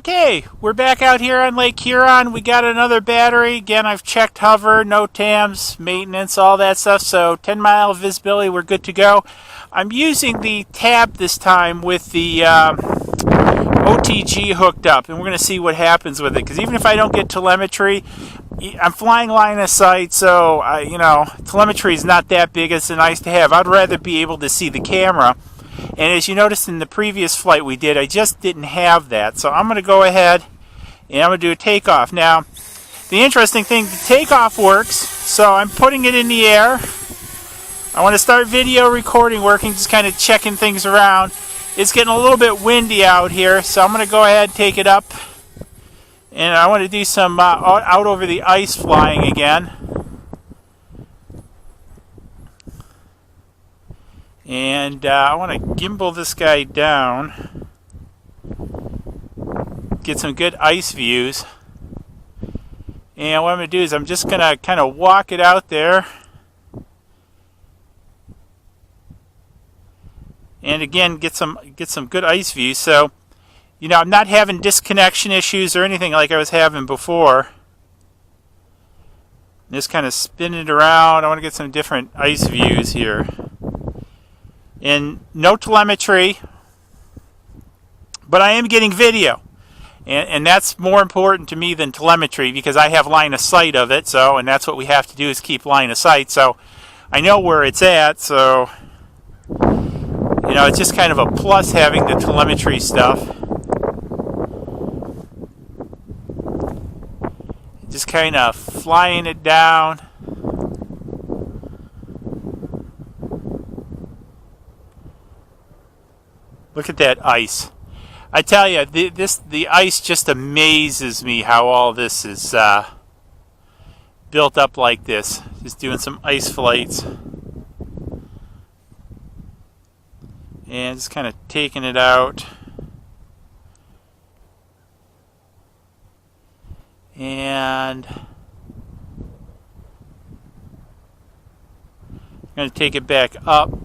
Okay, we're back out here on Lake Huron. We got another battery. Again, I've checked hover, no TAMs, maintenance, all that stuff. So 10-mile visibility, we're good to go. I'm using the tab this time with the OTG hooked up, and we're going to see what happens with it. Because even if I don't get telemetry, I'm flying line of sight, so telemetry is not that big. It's nice to have. I'd rather be able to see the camera. And as you noticed in the previous flight we did, I just didn't have that. So I'm going to go ahead and I'm going to do a takeoff. Now, the interesting thing, the takeoff works. So I'm putting it in the air. I want to start video recording working, just kind of checking things around. It's getting a little bit windy out here, so I'm going to go ahead and take it up. And I want to do some out over the ice flying again. And I want to gimbal this guy down, get some good ice views. And what I'm going to do is I'm just going to kind of walk it out there. And again, get some good ice views. So, I'm not having disconnection issues or anything like I was having before. Just kind of spin it around. I want to get some different ice views here. And no telemetry, but I am getting video, and that's more important to me than telemetry because I have line of sight of it. So, and that's what we have to do is keep line of sight. So I know where it's at. So it's just kind of a plus having the telemetry stuff. Just kind of flying it down. Look at that ice. I tell you, the ice just amazes me how all this is built up like this. Just doing some ice flights. And just kind of taking it out. And I'm going to take it back up.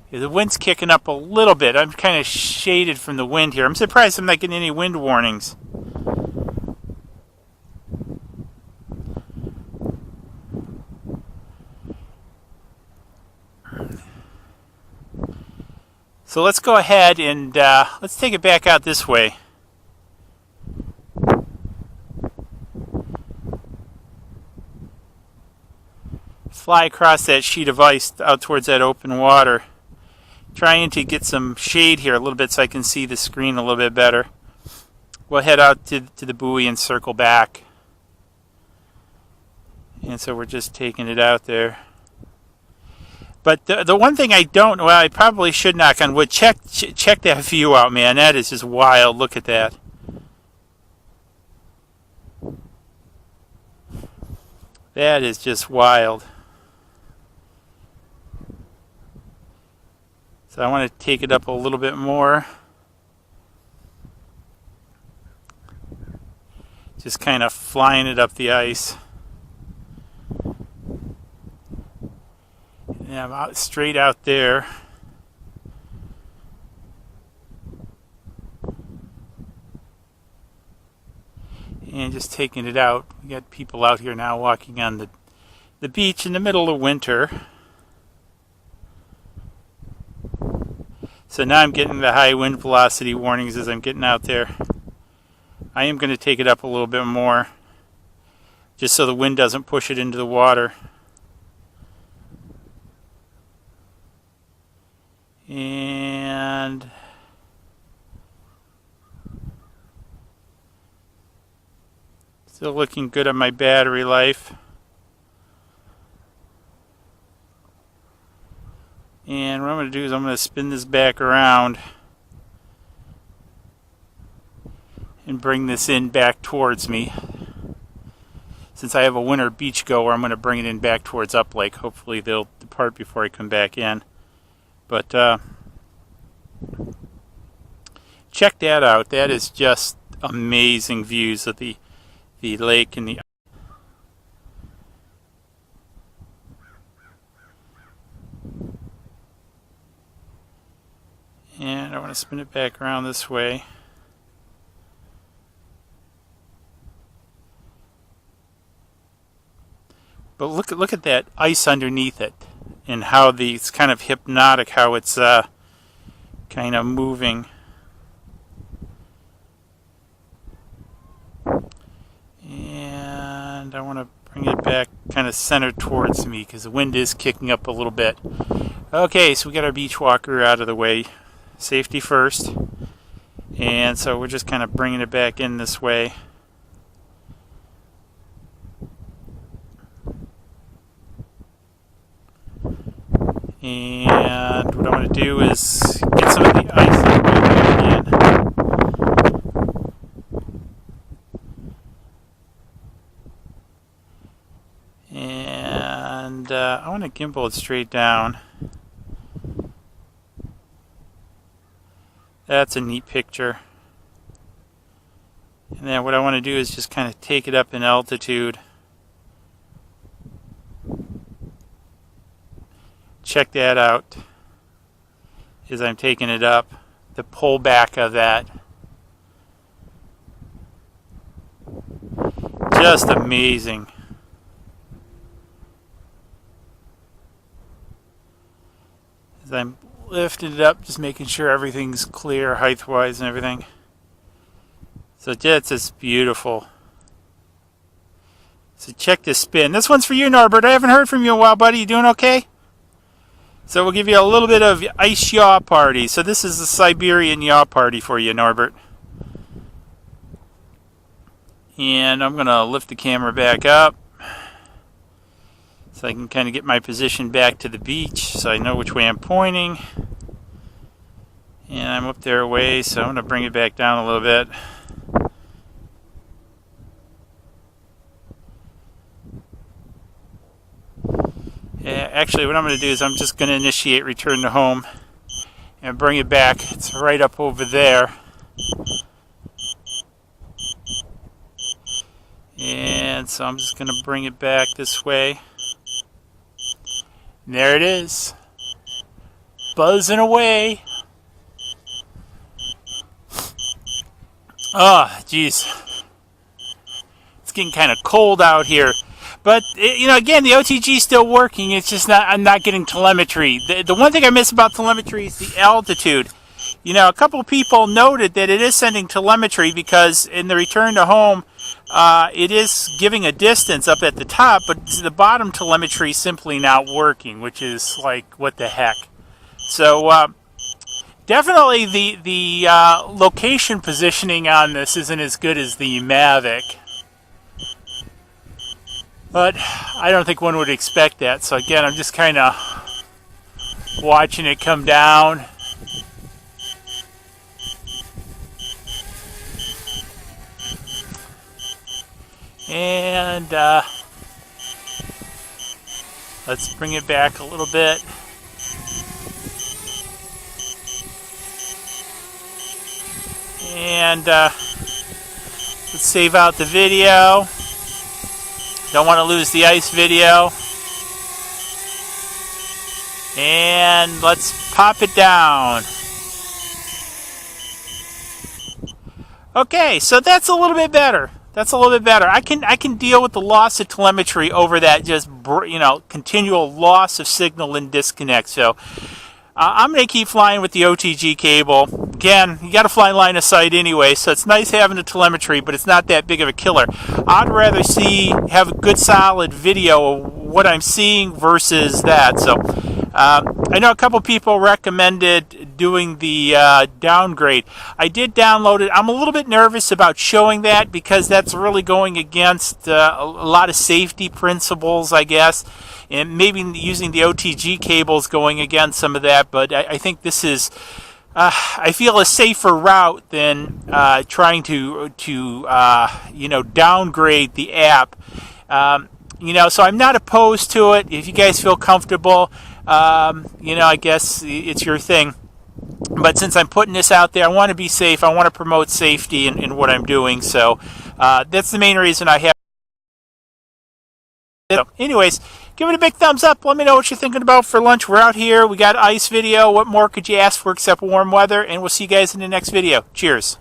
The wind's kicking up a little bit. I'm kind of shaded from the wind here. I'm surprised I'm not getting any wind warnings. So let's go ahead and let's take it back out this way. Fly across that sheet of ice out towards that open water. Trying to get some shade here a little bit so I can see the screen a little bit better. We'll head out to the buoy and circle back. And so we're just taking it out there. But the one thing I don't, well, I probably should knock on wood. Check that view out, man. That is just wild. Look at that. That is just wild. So I want to take it up a little bit more. Just kind of flying it up the ice. And I'm out straight out there. And just taking it out. We got people out here now walking on the beach in the middle of winter. So now I'm getting the high wind velocity warnings as I'm getting out there. I am going to take it up a little bit more, just so the wind doesn't push it into the water. And still looking good on my battery life. And what I'm going to do is I'm going to spin this back around and bring this in back towards me. Since I have a winter beach goer, I'm going to bring it in back towards Up Lake. Hopefully they'll depart before I come back in. But check that out. That is just amazing views of the lake and the and I want to spin it back around this way. But look at that ice underneath it, and how it's kind of hypnotic, how it's kind of moving. And I want to bring it back kind of centered towards me because the wind is kicking up a little bit. Okay, so we got our beach walker out of the way. Safety first. And so we're just kind of bringing it back in this way. And what I want to do is get some of the ice out of the way again. And I want to gimbal it straight down. That's a neat picture. And then what I want to do is just kind of take it up in altitude. Check that out as I'm taking it up, the pullback of that. Just amazing. As I'm lifting it up, just making sure everything's clear height-wise and everything. So that's just beautiful. So check this spin. This one's for you, Norbert. I haven't heard from you in a while, buddy. You doing okay? So we'll give you a little bit of ice yaw party. So this is the Siberian yaw party for you, Norbert. And I'm going to lift the camera back up so I can kind of get my position back to the beach so I know which way I'm pointing. And I'm up there a ways, so I'm going to bring it back down a little bit. Yeah, actually, what I'm going to do is I'm just going to initiate return to home and bring it back. It's right up over there. And so I'm just going to bring it back this way. And there it is. Buzzing away. Oh, geez. It's getting kind of cold out here. But, you know, again, the OTG is still working. It's just I'm not getting telemetry. The one thing I miss about telemetry is the altitude. You know, a couple of people noted that it is sending telemetry because in the return to home, it is giving a distance up at the top, but the bottom telemetry is simply not working, which is like, what the heck. So, definitely the location positioning on this isn't as good as the Mavic. But I don't think one would expect that. So again, I'm just kind of watching it come down. And let's bring it back a little bit. And let's save out the video. Don't want to lose the ice video. And let's pop it down. Okay, so that's a little bit better. That's a little bit better. I can deal with the loss of telemetry over that just, you know, continual loss of signal and disconnect. So I'm going to keep flying with the OTG cable. Again, you got to fly line of sight anyway, so it's nice having the telemetry, but it's not that big of a killer. I'd rather have a good solid video of what I'm seeing versus that. So I know a couple people recommended doing the downgrade. I did download it. I'm a little bit nervous about showing that because that's really going against a lot of safety principles, I guess. And maybe using the OTG cables going against some of that, but I think this is, I feel, a safer route than trying to you know, downgrade the app. You know, so I'm not opposed to it. If you guys feel comfortable, you know, I guess it's your thing. But since I'm putting this out there, I want to be safe. I want to promote safety in what I'm doing. So that's the main reason I have. So anyways, give it a big thumbs up. Let me know what you're thinking about for lunch. We're out here. We got ice video. What more could you ask for except warm weather? And we'll see you guys in the next video. Cheers.